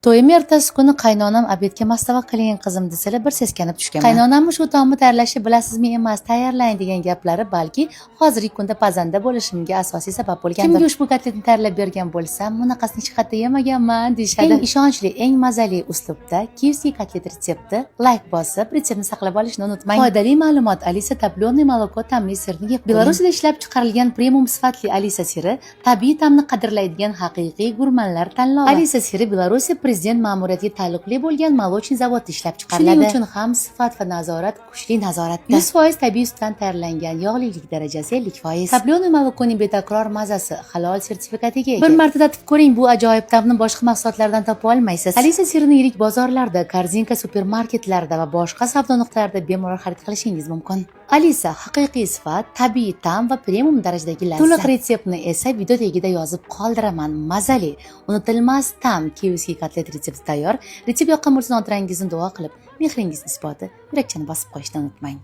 To'yim ertasi kuni qaynonam obedga mastava qiling qizim desalar bir seskanib tushganman. Qaynonamni shu taomni tayyorlashni bilasizmi emas, tayyorlang degan gaplari balki hozirgi kunda pazanda bo'lishimga asosiy sabab bo'lgandir. Kimga ushbu kotletni tayyorlab bergan bo'lsam, bunaqasini hech qayerda yemaganman deyishadi. Eng ishonchli, eng mazali uslubda KFC kotlet retsepti like bosib, retseptni saqlab olishni unutmang. Foydali ma'lumot: Alisa toplёный молоко tamli sirni yeb. Belarusda ishlab chiqarilgan premium sifatli Alisa siri tabiiy ta'mni qadrlaydigan haqiqiy gurmanlar tanlovi. Alisa siri Belarus prezident ma'muriyatiga taalluqli bo'lgan молочный zavodda ishlab chiqariladi. Shuning uchun ham sifat va nazorat kuchli nazoratda. 100% tabiiy sutdan tayyorlangan, yog'lilik darajasi 50%. Toplёный молокоning betakror mazasi halol sertifikatiga ega. Bir marta tatib ko'ring, bu ajoyib ta'mni boshqa mahsulotlardan topa olmaysiz. Alisa sirini yirik bozorlarda, korzinka supermarketlarda va boshqa savdo nuqtalarida bemalol xarid qilishingiz mumkin. Alisa haqiqiy sifat, tabiiy ta'm va premium darajadagi lazzat. To'liq retseptni esa video tagida yozib qoldiraman. Mazali, unutilmas ta'm KFC kotlet retsepti tayyor. Retsept yoqqan bo'lsa, xotirangizni duo qilib, mehringiz isboti yurakchani bosib qo'yishni unutmang.